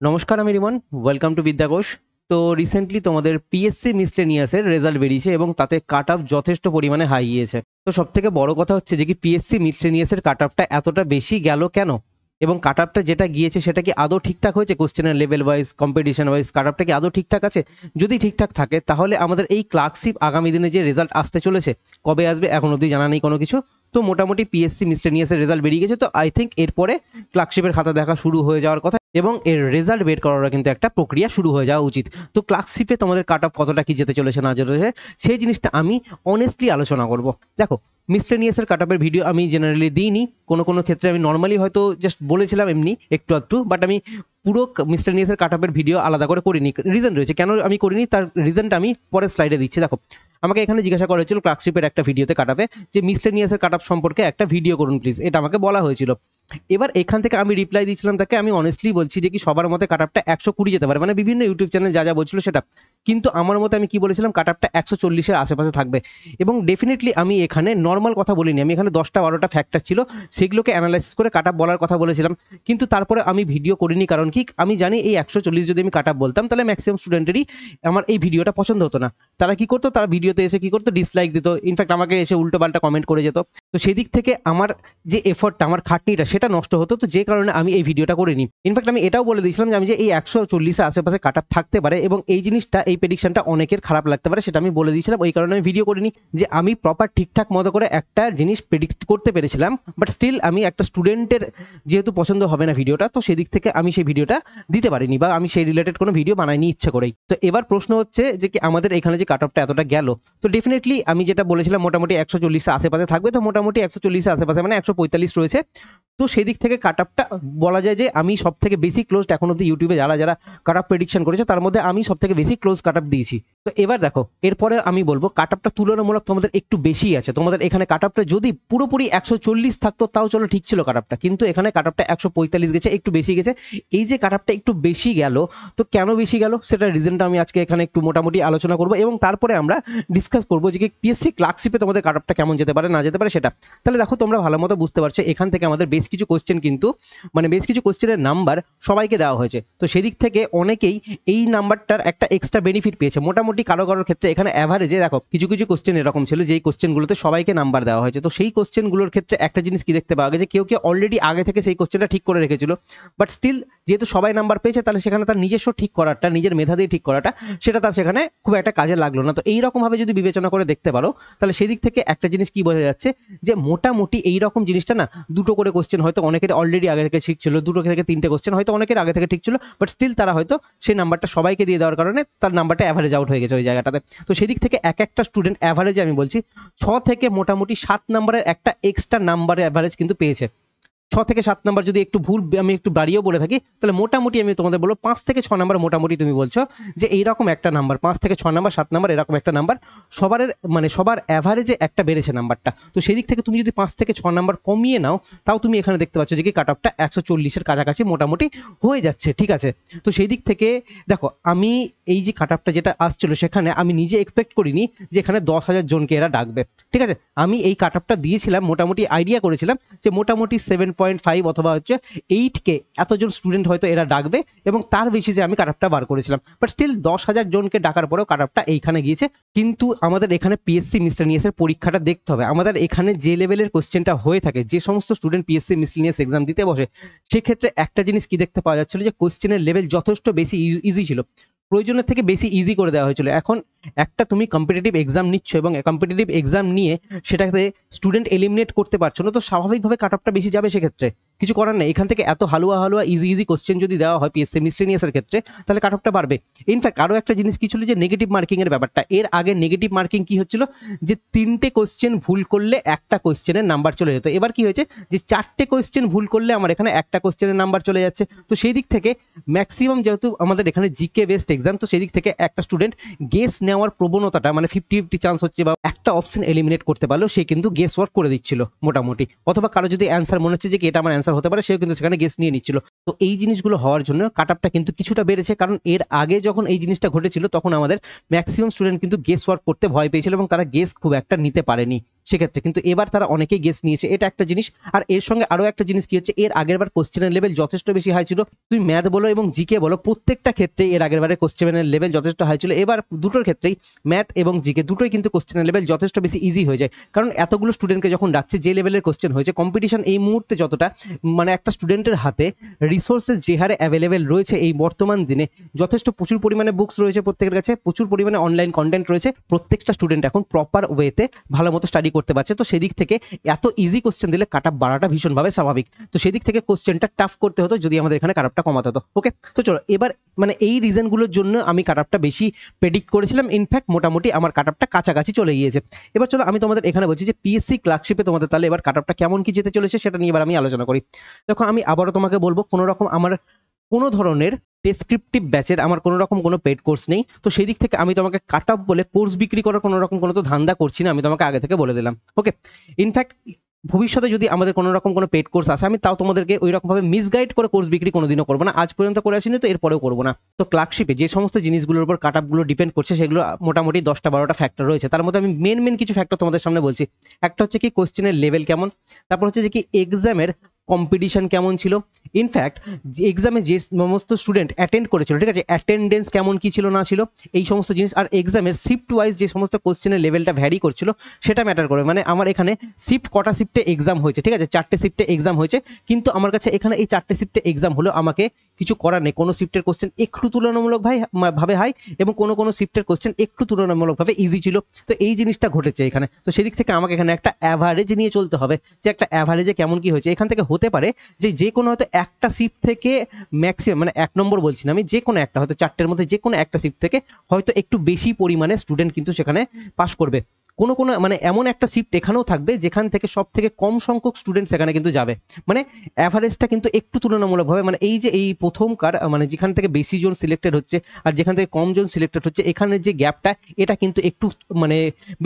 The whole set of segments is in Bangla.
নমস্কার, আমি রিমন। Welcome to বিদ্যাঘোষ। তো রিসেন্টলি তোমাদের পিএসসি মিসলেনিয়াসের রেজাল্ট বেরিয়েছে এবং তাতে কাট অফ যথেষ্ট পরিমাণে হাই গিয়েছে। তো সবথেকে বড় কথা হচ্ছে যে কি পিএসসি মিসলেনিয়াসের কাট অফটা এতটা বেশি গেল কেন? এবং কাট অফটা যেটা গিয়েছে সেটা কি আদৌ ঠিকঠাক হয়েছে? কোশ্চেনের level wise, competition wise cut অফটা কি আদৌ ঠিকঠাক আছে? যদি ঠিকঠাক থাকে তাহলে আমাদের এই ক্লার্কশিপ আগামী দিনে যে রেজাল্ট আসতে চলেছে, কবে আসবে এখন অবধি জানা নেই কোনো কিছু। তো মোটামুটি পিএসসি মিসলেনিয়াসের রেজাল্ট বেরিয়ে গেছে, তো আই থিঙ্ক এরপরে ক্লার্কশিপের খাতা দেখা শুরু হয়ে যাওয়ার কথা এবং এর রেজাল্ট বের করারও কিন্তু একটা প্রক্রিয়া শুরু হয়ে যাওয়া উচিত। তো ক্লার্কশিপে তোমাদের কাট অফ কতটা কি যেতে চলেছে না যেতে চলেছে সেই জিনিসটা আমি অনেস্টলি আলোচনা করব। দেখো, মিসলেনিয়াসের কাট অফের ভিডিও আমি জেনারেলি দিইনি, কোনো কোনো ক্ষেত্রে আমি নর্মালি হয়তো জাস্ট বলেছিলাম এমনি একটু একটু, বাট আমি পুরো মিসলেনিয়াসের কাট অফের ভিডিও আলাদা করে করিনি। রিজন রয়েছে কেন আমি করিনি, তার রিজনটা আমি পরের স্লাইডে দিচ্ছি। দেখো, আমাকে এখানে জিজ্ঞাসা করা হয়েছিল ক্লার্কশিপের একটা ভিডিওতে কাট অফে যে মিসলেনিয়াসের কাট অফ সম্পর্কে একটা ভিডিও করুন প্লিজ, এটা আমাকে বলা হয়েছিল। এবার এখান থেকে আমি রিপ্লাই দিয়েছিলাম তাকে, আমি অনেস্টলি বলছি যে কি সবার মতে কাট আপটা 120 যেতে পারে, মানে বিভিন্ন ইউটিউব চ্যানেল যা যা বলছিল সেটা, কিন্তু আমার মতে আমি কি বলেছিলাম কাট আপটা 140-এর আশেপাশে থাকবে। এবং ডেফিনেটলি আমি এখানে নর্মাল কথা বলিনি, আমি এখানে 10টা 12টা ফ্যাক্টর ছিল সেগুলোকে অ্যানালাইসিস করে কাট আপ বলার কথা বলেছিলাম। কিন্তু তারপরে আমি ভিডিও করিনি, কারণ কি আমি জানি এই 140 যদি আমি কাট আপ বলতাম তাহলে ম্যাক্সিমাম স্টুডেন্টেরই আমার এই ভিডিওটা পছন্দ হতো না। তারা কি করতো, তারা ভিডিওতে এসে কি করতো, ডিসলাইক দিত, ইনফ্যাক্ট আমাকে এসে উল্টো পাল্টা কমেন্ট করে যেত। তো সেই দিক থেকে আমার যে এফর্টটা, আমার খাটনিটা সেটা নষ্ট হতো, তো যে কারণে আমি এই ভিডিওটা করিনি। ইনফ্যাক্ট আমি এটাও বলে দিয়েছিলাম যে আমি যে এই 140-এর আশেপাশে কাট আপ থাকতে পারে এবং এই জিনিসটা, এই প্রেডিকশনটা অনেকের খারাপ লাগতে পারে, সেটা আমি বলে দিয়েছিলাম। ওই কারণে আমি ভিডিও করিনি যে আমি প্রপার ঠিকঠাক মতো করে একটা জিনিস প্রেডিক্ট করতে পেরেছিলাম, বাট স্টিল আমি একটা স্টুডেন্টের যেহেতু পছন্দ হবে না ভিডিওটা, তো সেদিক থেকে আমি সেই ভিডিওটা দিতে পারিনি বা আমি সেই রিলেটেড কোনো ভিডিও বানাইনি ইচ্ছে করেই। তো এবার প্রশ্ন হচ্ছে যে কি আমাদের এখানে যে কাট অফটা এতটা গেল, তো ডেফিনেটলি আমি যেটা বলেছিলাম মোটামুটি 140-এর আশেপাশে থাকবে, তো মোটামুটি 140-এর আশেপাশে মানে 145 রয়েছে। তো সেই দিক থেকে কাট আপটা বলা যায় যে আমি সব থেকে বেশি ক্লোজড এখন অব্দি ইউটিউবে যারা যারা কাট আপ প্রেডিকশন করেছে তার মধ্যে আমি সব থেকে বেশি ক্লোজ কাট আপ দিয়েছি। তো এবার দেখো, এরপরে আমি বলবো কাট আপটা তুলনামূলক তোমাদের একটু বেশি আছে। তোমাদের এখানে কাট আপটা যদি পুরোপুরি 140 থাকতো তাও চলো ঠিক ছিল কাট আপটা, কিন্তু এখানে কাট আপটা 145 গেছে, একটু বেশি গেছে। এই যে কাট আপটা একটু বেশি গেল, তো কেন বেশি গেল সেটার রিজনটা আমি আজকে এখানে একটু মোটামুটি আলোচনা করবো এবং তারপরে আমরা ডিসকাস করবো যে পিএসসি ক্লার্কশিপে তোমাদের কাট আপটা কেমন যেতে পারে না যেতে পারে সেটা। তাহলে দেখো, তোমরা ভালো মতো বুঝতে পারছো এখান থেকে আমাদের বেশ কিছু কোশ্চেন কিন্তু মানে বেশ কিছু কোশ্চেনের নাম্বার সবাইকে দেওয়া হয়েছে, তো সেদিক থেকে অনেকেই এই নাম্বারটার একটা এক্সট্রা বেনিফিট পেয়েছে। মোটামুটি কারো কারোর ক্ষেত্রে এখানে অ্যাভারেজে দেখো কিছু কিছু কোশ্চেন এরকম ছিল যেই কোশ্চেনগুলোতে সবাইকে নাম্বার দেওয়া হয়েছে। তো সেই কোশ্চেনগুলোর ক্ষেত্রে একটা জিনিস কি দেখতে পাওয়া গেছে, কেউ কেউ অলরেডি আগে থেকে সেই কোশ্চেনটা ঠিক করে রেখেছিল, বাট স্টিল যেহেতু সবাই নাম্বার পেয়েছে তাহলে সেখানে তার নিজস্ব ঠিক করাটা, নিজের মেধা দিয়ে ঠিক করাটা, সেটা তার সেখানে খুব একটা কাজে লাগলো না। তো এইরকম ভাবে যদি বিবেচনা করে দেখতে পারো তাহলে সেদিক থেকে একটা জিনিস কি বোঝা যাচ্ছে যে মোটামুটি এইরকম জিনিসটা না, দুটো করে কোশ্চেন হয়তো অনেকের অলরেডি আগে থেকে ঠিক ছিল, দুটো থেকে তিনটে কোশ্চেন হয়তো অনেকের আগে থেকে ঠিক ছিল, বাট স্টিল তারা হয়তো সেই নাম্বারটা সবাইকে দিয়ে দেওয়ার কারণে তার নাম্বারটা অ্যাভারেজ আউট হয়ে গেছে ওই জায়গাটাতে। তো সেদিক থেকে এক একটা স্টুডেন্ট অ্যাভারেজে আমি বলছি 6 থেকে মোটামুটি 7 নাম্বারের একটা এক্সট্রা নাম্বারের অ্যাভারেজ কিন্তু পেয়েছে। 6 থেকে 7 নাম্বার যদি একটু ভুল আমি একটু বাড়িয়েও বলে থাকি তাহলে মোটামুটি আমি তোমাদের বলবো 5 থেকে 6 নাম্বার মোটামুটি তুমি বলছো যে এইরকম একটা নাম্বার, 5 থেকে 6 নাম্বার 7 নাম্বার এরকম একটা নাম্বার সবার মানে সবার অ্যাভারেজে একটা বেড়েছে নাম্বারটা। তো সেই দিক থেকে তুমি যদি 5 থেকে 6 নাম্বার কমিয়ে নাও তাও তুমি এখানে দেখতে পাচ্ছ যে কি কাট অফটা 140-এর কাছাকাছি মোটামুটি হয়ে যাচ্ছে, ঠিক আছে। তো সেই দিক থেকে দেখো, আমি এই যে কাট অফটা যেটা আসছিল সেখানে আমি নিজে এক্সপেক্ট করিনি যে এখানে 10,000 জনকে এরা ডাকবে, ঠিক আছে। আমি এই কাট অফটা দিয়েছিলাম, মোটামুটি আইডিয়া করেছিলাম যে মোটামুটি 7.5 অথবা হচ্ছে 8K এতজন স্টুডেন্ট হয়তো এরা ডাকবে এবং তার বেশি যে আমি কাট অফটা বার করেছিলাম, বাট স্টিল 10,000 জনকে ডাকার পরেও কাট অফটা এইখানে গিয়েছে। কিন্তু আমাদের এখানে পিএসসি মিসলেনিয়াসের পরীক্ষাটা দেখতে হবে, আমাদের এখানে যে লেভেলের কোশ্চেনটা হয়ে থাকে, যে সমস্ত স্টুডেন্ট পিএসসি মিসলেনিয়াস এক্সাম দিতে বসে সেক্ষেত্রে একটা জিনিস কি দেখতে পাওয়া যাচ্ছিল যে কোশ্চেনের লেভেল যথেষ্ট বেশি ইজি ছিল, প্রয়োজনের থেকে বেশি ইজি করে দেওয়া হয়েছিল। এখন একটা তুমি কম্পিটিটিভ এক্সাম নিচ্ছ এবং কম্পিটিটিভ এক্সাম নিয়ে সেটাতে স্টুডেন্ট এলিমিনেট করতে পারছো না, তো স্বাভাবিকভাবে কাট অফটা বেশি যাবে। সেক্ষেত্রে কিছু করার নেই, এখান থেকে এত হালুয়া হালুয়া ইজি ইজি কোশ্চেন যদি দেওয়া হয় পিএসসি মিসলেনিয়াসের ক্ষেত্রে তাহলে কাট অফটা বাড়বে। ইনফ্যাক্ট আরও একটা জিনিস কি ছিল যে নেগেটিভ মার্কিং এর ব্যাপারটা, এর আগে নেগেটিভ মার্কিং কি হচ্ছিল যে 3টে কোশ্চেন ভুল করলে একটা কোশ্চেনের নাম্বার চলে যেত, এবার কি হয়েছে যে 4টে কোশ্চেন ভুল করলে আমার এখানে একটা কোশ্চেনের নাম্বার চলে যাচ্ছে। তো সেই দিক থেকে ম্যাক্সিমাম যেহেতু আমাদের এখানে জিকে বেসড এক্সাম, তো সেই দিক থেকে একটা স্টুডেন্ট গেস নেওয়ার প্রবণতাটা মানে 50-50 চান্স হচ্ছে বা একটা অপশন এলিমিনেট করতে পারলো সে কিন্তু গেস ওয়ার্ক করে দিচ্ছিল মোটামুটি, অথবা কারো যদি অ্যান্সার মনে হচ্ছে যে এটা আমার অ্যান্সার হতে পারে সেও কিন্তু সেখানে গেস নিয়ে নিচ্ছিল। তো এই জিনিসগুলো হওয়ার জন্য কাট আপটা কিন্তু কিছুটা বেড়েছে, কারণ এর আগে যখন এই জিনিসটা ঘটেছিল তখন আমাদের ম্যাক্সিমাম স্টুডেন্ট কিন্তু গেস ওয়ার্ক করতে ভয় পেয়েছিল এবং তারা গেস খুব একটা নিতে পারেনি, সেক্ষেত্রে কিন্তু এবার তারা অনেকেই গেস নিয়েছে, এটা একটা জিনিস। আর এর সঙ্গে আরো একটা জিনিস কি হচ্ছে, এর আগের বার কোশ্চেনের লেভেল যথেষ্ট বেশি হাই ছিল। তুমি ম্যাথ বলো এবং জিকে বলো, প্রত্যেকটা ক্ষেত্রে এর আগের বারে কোশ্চেনের লেভেল যথেষ্ট হাই ছিল। এবার দুটোর ক্ষেত্রেই ম্যাথ এবং জিকে দুটোই কিন্তু কোশ্চেনের লেভেল যথেষ্ট বেশি ইজি হয়ে যায়, কারণ এতগুলো স্টুডেন্টকে যখন ডাকছে, যে লেভেলের কোশ্চেন হয়েছে, কম্পিটিশন এই মুহূর্তে যতটা, মানে একটা স্টুডেন্টের হাতে রিসোর্সেস যে হারে অ্যাভেলেবেল রয়েছে এই বর্তমান দিনে, যথেষ্ট প্রচুর পরিমাণে বুকস রয়েছে প্রত্যেকের কাছে, প্রচুর পরিমাণে অনলাইন কন্টেন্ট রয়েছে, প্রত্যেকটা স্টুডেন্ট এখন প্রপার ওয়েতে ভালো মতো স্টাডি করতে পারছে। তো সেদিক থেকে এত ইজি কোশ্চেন দিলে কাট অফ বাড়াটা ভীষণভাবে স্বাভাবিক। তো সেদিক থেকে কোশ্চেনটা টাফ করতে হতো যদি আমাদের এখানে কাট অফটা কমাতে হতো। ওকে, তো চলো এবার মানে এই রিজনগুলোর জন্য আমি কাট অফটা বেশি প্রেডিক্ট করেছিলাম, ইনফ্যাক্ট মোটামুটি আমার কাট অফটা কাছাকাছি চলে গিয়েছে। এবার চলো আমি তোমাদের এখানে বলছি যে পিএসসি ক্লার্কশিপে তোমাদের তাহলে এবার কাট অফটা কেমন কি যেতে চলেছে সেটা নিয়ে এবার আমি আলোচনা করি। দেখো আমি আবারও তোমাকে বলবো, কোনো রকম আমার কোনো ধরনের ডেসক্রিপটিভ ব্যাচের আমার কোনো রকম কোনো পেড কোর্স নেই। তো সেই দিক থেকে আমি তোমাকে কাট অফ বলে কোর্স বিক্রি করার কোনো রকম কোনো তো ধান্দা করছি না, আমি তোমাকে আগে থেকে বলে দিলাম। ওকে, ইনফ্যাক্ট ভবিষ্যতে যদি আমাদের কোনো রকম কোনো পেড কোর্স আসে, আমি তাও তোমাদেরকে ওই রকমভাবে মিসগাইড করে কোর্স বিক্রি কোনোদিনও করবো না, আজ পর্যন্ত করে আসিনি, তো এরপরেও করবো না। তো ক্লার্কশিপে যে সমস্ত জিনিসগুলোর উপর কাট অফগুলো ডিপেন্ড করছে, সেগুলো মোটামুটি 10টা-12টা ফ্যাক্টর রয়েছে। তার মধ্যে আমি মেন কিছু ফ্যাক্টর তোমাদের সামনে বলছি। একটা হচ্ছে কি কোশ্চেনের লেভেল কেমন, তারপর হচ্ছে যে কি এক্সামের কম্পিটিশন কেমন ছিল, ইনফ্যাক্ট এক্সামে যে সমস্ত স্টুডেন্ট অ্যাটেন্ড করেছিল, ঠিক আছে, অ্যাটেন্ডেন্স কেমন কি ছিল না ছিল, এই সমস্ত জিনিস। আর এক্সামের শিফট ওয়াইজ যে সমস্ত কোশ্চেনের লেভেলটা ভ্যারি করছিল সেটা ম্যাটার করে। মানে আমার এখানে কটা শিফটে এক্সাম হয়েছে, ঠিক আছে, 4টে শিফটে এক্সাম হয়েছে, কিন্তু আমার কাছে এখানে এই 4টে শিফটে এক্সাম হলেও আমাকে কিছু করার নেই। কোনো শিফটের কোশ্চেন একটু তুলনামূলক ভাবে হাই এবং কোনো শিফটের কোশ্চেন একটু তুলনামূলকভাবে ইজি ছিল। তো এই জিনিসটা ঘটেছে এখানে। তো সেদিক থেকে আমাকে এখানে একটা অ্যাভারেজ নিয়ে চলতে হবে, যে একটা অ্যাভারেজে কেমন কি হয়েছে। এখান থেকে হতে পারে যে কোনো হয়তো একটা শিফট থেকে ম্যাক্সিমাম, মানে 1 নম্বর বলছি না আমি, যে কোনো একটা হয়তো 4টের মধ্যে যে কোনো একটা শিফট থেকে হয়তো একটু বেশি পরিমাণে স্টুডেন্ট কিন্তু সেখানে পাস করবে। কোনো মানে এমন একটা শিফট এখানেও থাকবে যেখান থেকে সব থেকে কম সংখ্যক স্টুডেন্ট সেখানে কিন্তু যাবে। মানে অ্যাভারেজটা কিন্তু একটু তুলনামূলকভাবে, মানে এই যে এই প্রথমকার মানে যেখান থেকে বেশি জন সিলেক্টেড হচ্ছে আর যেখান থেকে কম জন সিলেক্টেড হচ্ছে, এখানের যে গ্যাপটা এটা কিন্তু একটু মানে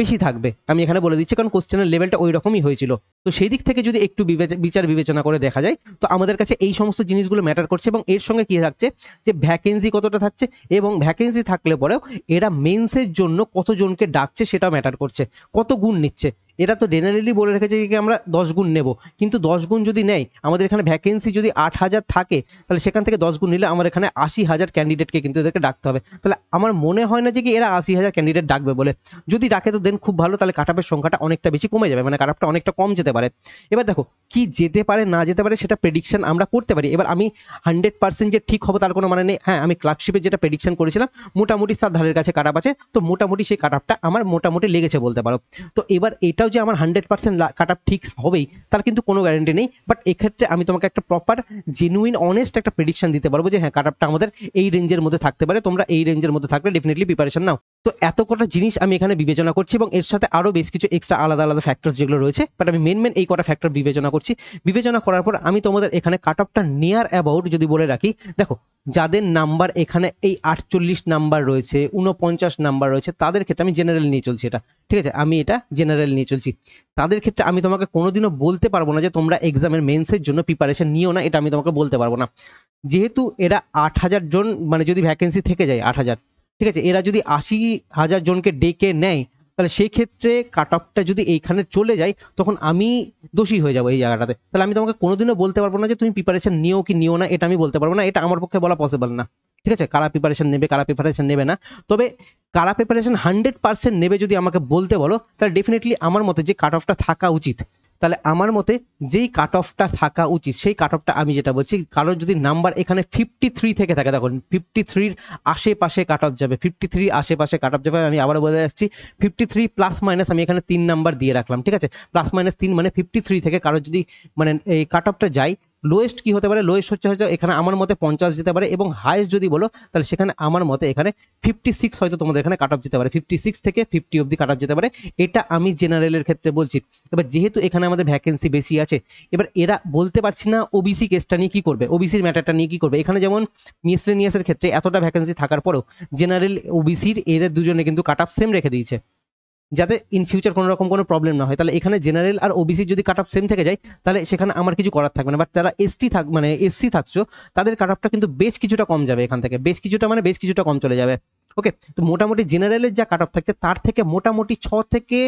বেশি থাকবে, আমি এখানে বলে দিচ্ছি, কারণ কোশ্চেনের লেভেলটা ওই রকমই হয়েছিল। তো সেই দিক থেকে যদি একটু বিচার বিবেচনা করে দেখা যায়, তো আমাদের কাছে এই সমস্ত জিনিসগুলো ম্যাটার করছে। এবং এর সঙ্গে কি থাকছে, যে ভ্যাকেন্সি কতটা থাকছে, এবং ভ্যাকেন্সি থাকলে পরেও এরা মেন্সের জন্য কতজনকে ডাকছে সেটা ম্যাটার করছে, কত গুণ নিচ্ছে। এরা তো জেনারেলি বলে রেখেছে যে আমরা 10 গুণ নেব, কিন্তু 10 গুণ যদি নেয়, আমাদের এখানে ভ্যাকেন্সি যদি 8,000 থাকে, তাহলে সেখান থেকে 10 গুণ নিলে আমার এখানে 80,000 ক্যান্ডিডেটকে কিন্তু এদেরকে ডাকতে হবে। তাহলে আমার মনে হয় না যে কি এরা 80,000 ক্যান্ডিডেট ডাকবে বলে। যদি ডাকে তো দেন খুব ভালো, তাহলে কাট অফের সংখ্যাটা অনেকটা বেশি কমে যাবে, মানে কাট অফটা অনেকটা কম যেতে পারে। এবার দেখো কি যেতে পারে না যেতে পারে সেটা প্রেডিকশন আমরা করতে পারি। এবার আমি 100% যে ঠিক হবে তার কোনো মানে নেই। হ্যাঁ, আমি ক্লার্কশিপে যেটা প্রেডিকশন করেছিলাম মোটামুটি তার ধারের কাছে কাট অফ আছে, তো মোটামুটি সেই কাট অফটা আমার মোটামুটি লেগেছে বলতে পারো। তো এবার এটাও যে আমার 100% কাট অফ ঠিক হবেই তার কিন্তু কোনো গ্যারান্টি নেই, বাট এক্ষেত্রে আমি তোমাকে একটা প্রপার জেনুইন অনেস্ট একটা প্রেডিকশন দিতে পারবো যে হ্যাঁ কাট অফটা আমাদের এই রেঞ্জের মধ্যে থাকতে পারে, তোমরা এই রেঞ্জের মধ্যে থাকলে ডেফিনেটলি প্রিপারেশন নাও। তো এত কটা জিনিস আমি এখানে বিবেচনা করছি, এবং এর সাথে আরো বেশ কিছু এক্সট্রা আলাদা আলাদা ফ্যাক্টর যেগুলো রয়েছে, বাট আমি মেন এই কটা ফ্যাক্টর বিবেচনা করছি। বিবেচনা করার পর আমি তোমাদের এখানে কাট অফটা নিয়ার অ্যাবাউট যদি বলে রাখি, দেখো যাদের নাম্বার এখানে এই 48 নাম্বার রয়েছে, 49 নাম্বার রয়েছে, তাদের ক্ষেত্রে আমি জেনারেল নিয়ে চলছি এটা, ঠিক আছে, আমি এটা জেনারেল নিয়ে চলছি। তাদের ক্ষেত্রে আমি তোমাকে কোনোদিনও বলতে পারবো না যে তোমরা এক্সামের মেন্সের জন্য প্রিপারেশন নিও না, এটা আমি তোমাকে বলতে পারবো না। যেহেতু এরা 8,000 জন, মানে যদি ভ্যাকেন্সি থেকে যায় 8,000, ঠিক আছে, এরা যদি 80,000 জনকে ডেকে নেয়, তাহলে সেই ক্ষেত্রে কাট অফটা যদি এইখানে চলে যায়, তখন আমি দোষী হয়ে যাবো এই জায়গাটাতে। তাহলে আমি তোমাকে কোনোদিনও বলতে পারবো না যে তুমি প্রিপারেশন নিও কি নিও না, এটা আমি বলতে পারবো না, এটা আমার পক্ষে বলা পসিবল না। ঠিক আছে, কারা প্রিপারেশন নেবে কারা প্রিপারেশন নেবে না, তবে কারা প্রিপারেশন 100% নেবে যদি আমাকে বলতে বলো, তাহলে ডেফিনেটলি আমার মতে যে কাট অফটা থাকা উচিত, তাহলে আমার মতে যেই কাট অফটা থাকা উচিত সেই কাট অফটা আমি যেটা বলছি, কারোর যদি নাম্বার এখানে 53 থেকে থাকে, দেখুন 53-র আশেপাশে কাট অফ যাবে, 53 আশেপাশে কাট অফ যাবে। আমি আবার বলে যাচ্ছি 53 প্লাস মাইনাস, আমি এখানে 3 নাম্বার দিয়ে রাখলাম, ঠিক আছে, প্লাস মাইনাস 3 মানে 53 থেকে কারোর যদি মানে এই কাট অফটা যায়, লোয়েস্ট কি হতে পারে, লোয়েস্ট হচ্ছে হয়তো এখানে আমার মতে 50 যেতে পারে, এবং হাইয়েস্ট যদি বলো তাহলে সেখানে আমার মতে এখানে 56 হয়তো তোমাদের এখানে কাট অফ যেতে পারে, 56 থেকে 50 অব্দি কাট অফ যেতে পারে। এটা আমি জেনারেলের ক্ষেত্রে বলছি। এবার যেহেতু এখানে আমাদের ভ্যাকেন্সি বেশি আছে, এবার এরা বলতে পারছি না ওবিসি কেসটা নিয়ে কি করবে, ওবিসির ম্যাটারটা নিয়ে কি করবে। এখানে যেমন মিসলেনিয়াসের ক্ষেত্রে এতটা ভ্যাকেন্সি থাকার পরেও জেনারেল ওবিসির এদের দুজনে কিন্তু কাট অফ সেম রেখে দিয়েছে, যাতে ইন ফিউচার কোনো রকম কোনো প্রবলেম না হয়। তাহলে এখানে জেনারেল আর ওবিসি যদি কাট অফ সেম থেকে যায়, তাহলে সেখানে আমার কিছু করার থাকবে না। বাট তারা এসটি মানে এসসি থাকছো, তাদের কাট অফটা কিন্তু বেশ কিছুটা কম যাবে, এখান থেকে বেশ কিছুটা মানে বেশ কিছুটা কম চলে যাবে। ওকে, তো মোটামুটি জেনারেলের যা কাট অফ থাকছে তার থেকে মোটামুটি 6 থেকে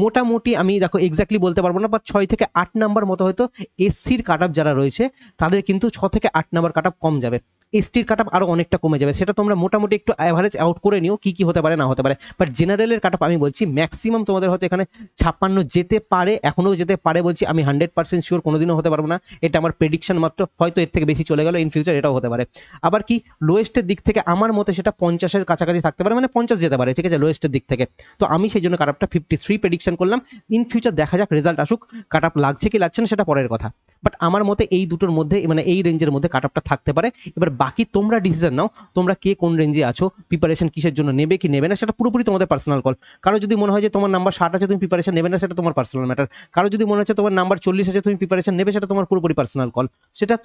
মোটামুটি আমি দেখো এক্স্যাক্টলি বলতে পারবো না, বাট 6 থেকে 8 নাম্বার মতো হয়তো এসসির কাট অফ যারা রয়েছে তাদের কিন্তু 6 থেকে 8 নাম্বার কাট অফ কম যাবে, এসটির কাট অফ আরও অনেকটা কমে যাবে। সেটা তোমরা মোটামুটি একটু অ্যাভারেজ আউট করে নিও কি কি হতে পারে না হতে পারে। বাট জেনারেলের কাট অফ আমি বলছি ম্যাক্সিমাম তোমাদের হয়তো এখানে 56 যেতে পারে, এখনও যেতে পারে বলছি, আমি 100% শিওর কোনোদিনও হতে পারবো না, এটা আমার প্রেডিকশন মাত্র, হয়তো এর থেকে বেশি চলে গেল ইন ফিউচার, এটাও হতে পারে। আবার কি লোয়েস্টের দিক থেকে আমার মতে সেটা 50-এর কাছাকাছি থাকতে পারে, মানে 50 যেতে পারে, ঠিক আছে, লোয়েস্টের দিক থেকে। তো আমি সেই জন্য কাট অফটা 53 প্রেডিকশন করলাম। ইন ফিউচার দেখা যাক রেজাল্ট আসুক, কাট অফ লাগছে কি লাগছে না সেটা পরের কথা। বাট আমার মতে এই দুটোর মধ্যে মানে এই রেঞ্জের মধ্যে কাট অফটা থাকতে পারে। এবার বাকি তোমরা ডিসিশন নাও, তোমরা কে কোন রেঞ্জে আছো, প্রিপারেশন কিসের জন্য নেবে কি নেবে না সেটা পুরোপুরি তোমাদের পার্সোনাল কল। কারো যদি মনে হয় যে তোমার নাম্বার 60 আছে তুমি প্রিপারেশন নেবে না, সেটা তোমার পার্সোনাল ম্যাটার। কারো যদি মনে হচ্ছে তোমার নাম্বার 40 আছে তুমি প্রিপারেশন নেবে, সেটা তোমার পুরোপুরি পার্সোনাল কল। সেটা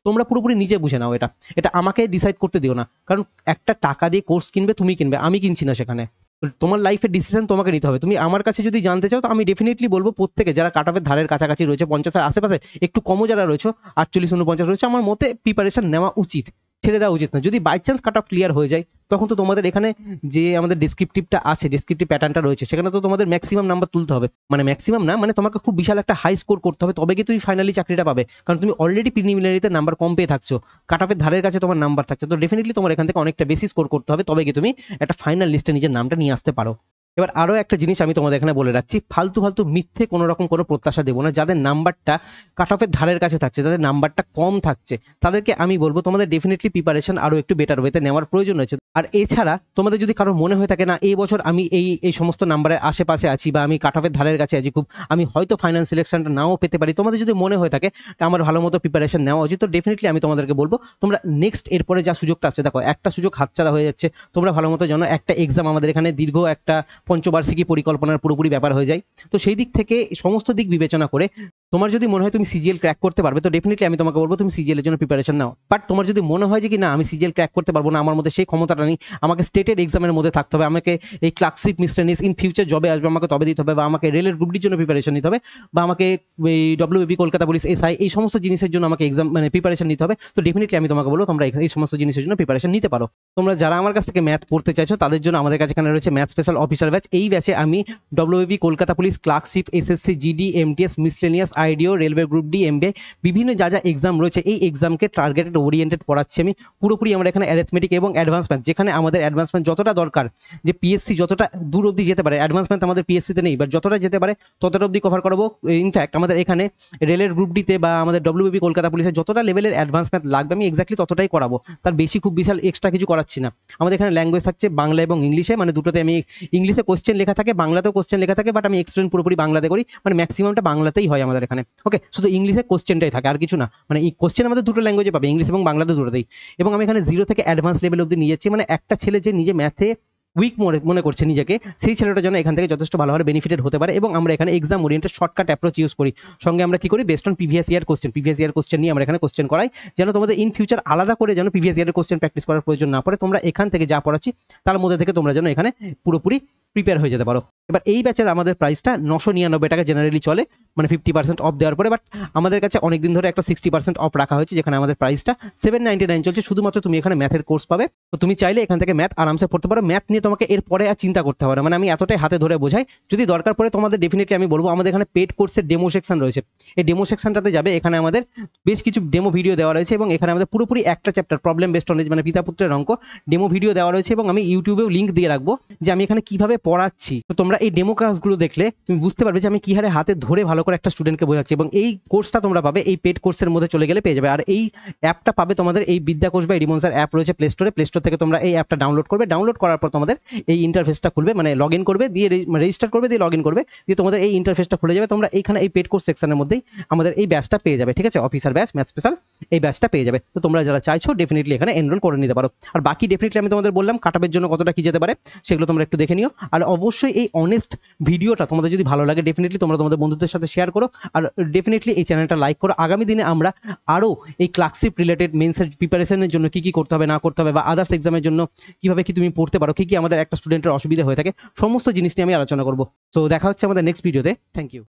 তোমরা পুরোপুরি নিজে বুঝে নাও, এটা আমাকে ডিসাইড করতে দিও না। কারণ একটা টাকা দিয়ে কোর্স কিনবে তুমি কিনবে, আমি কিনছি না সেখানে। তোমার লাইফের ডিসিশন তোমাকে নিতে হবে। তুমি আমার কাছে যদি জানতে চাও তো আমি ডেফিনেটলি বলবো প্রত্যেকে যারা কাট অফের ধারের কাছাকাছি রয়েছে, 50-এর আশেপাশে একটু কমও যারা রয়েছে, 48-49 রয়েছে, আমার মতে প্রিপারেশন নেওয়া উচিত, ছেড়ে দেওয়া উচিত না। যদি by chance cut off clear হয়ে যায় তখন তো তোমাদের এখানে যে আমাদের ডিসক্রিপটিভটা আছে, ডিসক্রিপটিভ প্যাটার্নটা রয়েছে, সেখানে তো তোমাদের ম্যাক্সিমাম নাম্বার তুলতে হবে, মানে ম্যাক্সিমাম না, মানে তোমাকে খুব বিশাল একটা হাই স্কোর করতে হবে, তবে কি তুমি ফাইনালি চাকরিটা পাবে। কারণ তুমি অলরেডি প্রিলিমিনারিতে নাম্বার কম পেয়ে থাকছো, কাট অফের ধারের কাছে তোমার নাম্বার থাকছে, তো ডেফিনেটলি তোমার এখান থেকে অনেকটা বেশি স্কোর করতে হবে, তবে কি তুমি একটা ফাইনাল লিস্টে নিজের নামটা নিয়ে আসতে পারো। এবার আরও একটা জিনিস আমি তোমাদের এখানে বলে রাখছি, ফালতু ফালতু মিথ্যে কোনো রকম কোনো প্রত্যাশা দেবো না। যাদের নাম্বারটা কাট অফের ধারের কাছে থাকছে, যাদের নাম্বারটা কম থাকছে, তাদেরকে আমি বলবো তোমাদের ডেফিনেটলি প্রিপারেশন আরও একটু বেটার ওয়েতে নেওয়ার প্রয়োজন রয়েছে। আর এছাড়া তোমাদের যদি কারো মনে হয়ে থাকে না এই বছর আমি এই সমস্ত নাম্বারের আশেপাশে আছি বা আমি কাট অফের ধারের কাছে আছি খুব, আমি হয়তো ফাইনাল সিলেকশনটা নাও পেতে পারি, তোমাদের যদি মনে হয়ে থাকে আমার ভালো মতো প্রিপারেশন নেওয়া উচিত, তো ডেফিনেটলি আমি তোমাদেরকে বলবো তোমরা নেক্সট এরপরে যা সুযোগটা আসছে, দেখো একটা সুযোগ হাতছাড়া হয়ে যাচ্ছে, তোমরা ভালো মতো জানো একটা এক্সাম আমাদের এখানে দীর্ঘ একটা পঞ্চবার্ষিকী পরিকল্পনার পুরোপুরি ব্যাপার হয়ে যায়। তো সেই দিক থেকে সমস্ত দিক বিবেচনা করে তোমার যদি মনে হয় তুমি সিজিএল ক্র্যাক করতে পারবে, তো ডেফিনেটলি আমি তোমাকে বলবো তুমি সিজিএল এর জন্য প্রিপারেশন নাও। বাট তোমার যদি মনে হয় যে কি না আমি সিজিএল ক্র্যাক করতে পারবো না, আমার মধ্যে সেই ক্ষমতাটা নেই, আমাকে স্টেটেড এক্সামের মধ্যে থাকতে হবে, আমাকে এই ক্লার্কশিপ মিসলেনিয়াস ইন ফিউচার জবে আসবে আমাকে তবে দিতে হবে, বা আমাকে রেলের গ্রুপ ডির জন্য প্রিপারেশন নিতে হবে, বা আমাকে এই ডব্লিউবিপি কলকাতা পুলিশ এসআই এই সমস্ত জিনিসের জন্য আমাকে এক্সাম মানে প্রিপারেশন নিতে হবে, তো ডেফিনেটলি আমি তোমাকে বলবো তোমরা এই সমস্ত জিনিসের জন্য প্রিপারেশন নিতে পারো। তোমরা যারা আমার কাছ থেকে ম্যাথ পড়তে চাইছো তাদের জন্য আমাদের কাছে এখানে রয়েছে ম্যাথ স্পেশাল অফিসার ব্যাচ। এই ব্যাচে আমি WB Kolkata police, clerkship, SSC, GD, MTS, miscellaneous, আইডিও, রেলওয়ে গ্রুপ ডি, এমবিআই বিভিন্ন যা যা এক্সাম রয়েছে এই এক্সামকে টার্গেটেড ওরিয়েন্টেড পড়াচ্ছি আমি পুরোপুরি। আমরা এখানে অ্যারিথমেটিক এবং অ্যাডভান্স ম্যাথ, যেখানে আমাদের অ্যাডভান্স ম্যাথ যতটা দরকার, যে পিএসসি যতটা দূর অবধি যেতে পারে, অ্যাডভান্স ম্যাথ আমাদের পিএসসিতে নেই, বাট যতটা যেতে পারে ততটা অবধি কভার করাবো। ইনফ্যাক্ট আমাদের এখানে রেলের গ্রুপ ডিতে বা আমাদের ডব্লিউবি কলকাতা পুলিশের যতটা লেভেলের অ্যাডভান্স ম্যাথ লাগবে আমি এক্স্যাক্টলি ততটাই করাবো, তার বেশি খুব বিশাল এক্সট্রা কিছু করাচ্ছি না। আমাদের এখানে ল্যাঙ্গুয়েজ থাকছে বাংলা এবং ইংলিশে, মানে দুটোতে আমি ইংলিশে কোশ্চেন লেখা থাকে, বাংলাতেও কোশ্চেন লেখা থাকে, বাট আমি এক্সপ্লেন পুরোপুরি বাংলাতে করি, মানে ম্যাক্সিমামটা বাংলাতেই হয় আমাদের এখানে। ওকে, শুধু ইংলিশে কোশ্চেনটাই থাকে আর কিছু না, মানে এই কোশ্চেন আমাদের দুটো ল্যাঙ্গুয়েজে পাবে, ইংলিশ এবং বাংলাতে দুটোতেই। এবং আমি এখানে 0 থেকে অ্যাডভান্স লেভেল অবধি নিয়ে যাচ্ছি, মানে একটা ছেলে যে নিজে ম্যাথে উইক মনে করছে নিজেকে, সেই ছেলেটার জন্য এখান থেকে যথেষ্ট ভালোভাবে বেনিফিটেড হতে পারে। এবং আমরা এখানে exam oriented shortcut approach use করি, সঙ্গে আমরা কি করি best on previous year question নিয়ে আমরা এখানে কোশ্চেন করাই, যেন তোমাদের ইন ফিউচার আলাদা করে যেন প্রিভিয়াস ইয়ারের কোশ্চেন প্র্যাকটিস করার প্রয়োজন না পড়ে, তোমরা এখান থেকে যা পড়াচ্ছি তার মধ্যে থেকে তোমরা যেন এখানে পুরোপুরি প্রিপেয়ার হয়ে যেতে পারো। এবার এই ব্যাচের আমাদের প্রাইসটা 999 টাকা জেনারেলি চলে, মানে 50% অফ দেওয়ার পরে, বাট আমাদের কাছে অনেকদিন ধরে একটা 60% অফ রাখা হয়েছে, যেখানে আমাদের প্রাইসটা 799 চলছে। শুধুমাত্র তুমি এখানে ম্যাথের কোর্স পাবে, তো তুমি চাইলে এখান থেকে ম্যাথ আরামসে পড়তে পারো, ম্যাথ নিয়ে তোমাকে এরপরে আর চিন্তা করতে হবে না, মানে আমি এতটাই হাতে ধরে বোঝাই। যদি দরকার পড়ে তোমাদের ডেফিনেটলি আমি বলবো আমাদের এখানে পেড কোর্সের ডেমো সেকশন রয়েছে, এই ডেমো সেকশনটাতে যাবে, এখানে আমাদের বেশ কিছু ডেমো ভিডিও দেওয়া রয়েছে, এবং এখানে আমাদের পুরোপুরি একটা চ্যাপ্টার প্রবলেম বেসড নলেজ মানে পিতা পুত্রের অঙ্ক ডেমো ভিডিও দেওয়া রয়েছে, এবং আমি ইউটিউবেও লিঙ্ক দিয়ে রাখবো যে আমি এখানে কিভাবে পড়াচ্ছি। তো তোমরা এই ডেমো ক্লাসগুলো দেখলে তুমি বুঝতে পারবে যে আমি কি হারে হাতে ধরে ভালো করে একটা স্টুডেন্টকে বোঝাচ্ছি। এবং এই কোর্সটা তোমরা পাবে এই পেড কোর্সের মধ্যে চলে গেলে পেয়ে যাবে। আর এই অ্যাপটা পাবে তোমাদের এই বিদ্যাকোষ বা রিমনসার অ্যাপ রয়েছে প্লে স্টোর থেকে তোমরা এই অ্যাপটা ডাউনলোড করবে, ডাউনলোড করার পর তোমাদের এই ইন্টারফেসটা খুলবে, মানে লগ ইন করবে, দিয়ে রেজিস্টার করবে, দিয়ে লগ ইন করবে, দিয়ে তোমাদের এই ইন্টারফেসটা খুলে যাবে। তোমরা এইখানে এই পেড কোর্স সেকশনের মধ্যেই আমাদের এই ব্যাচটা পেয়ে যাবে, ঠিক আছে, অফিসার ব্যাচ ম্যাথ স্পেশাল এই ব্যাচটা পেয়ে যাবে। তো তোমরা যারা চাইছো ডেফিনেটলি এখানে এনরোল করে নিতে পারো। আর বাকি ডেফিনেটলি আমি তোমাদের বললাম কাটআপের জন্য কতটা কি যেতে পারে সেগুলো তোমরা একটু দেখে নিও। আর অবশ্যই এই অনেস্ট ভিডিওটা তোমাদের যদি ভালো লাগে ডেফিনেটলি তোমরা তোমাদের বন্ধুদের সাথে শেয়ার করো, আর ডেফিনেটলি এই চ্যানেলটা লাইক করো। আগামী দিনে আমরা আরও এই ক্লার্কশিপ রিলেটেড মেন্সের প্রিপারেশনের জন্য কি কি করতে হবে না করতে হবে, বা আদার্স এক্সামের জন্য কিভাবে কি তুমি পড়তে পারো, কি কি আমাদের একটা স্টুডেন্টের অসুবিধা হয়ে থাকে, সমস্ত জিনিস নিয়ে আমি আলোচনা করবো। সো দেখা হচ্ছে আমাদের নেক্সট ভিডিওতে। Thank you.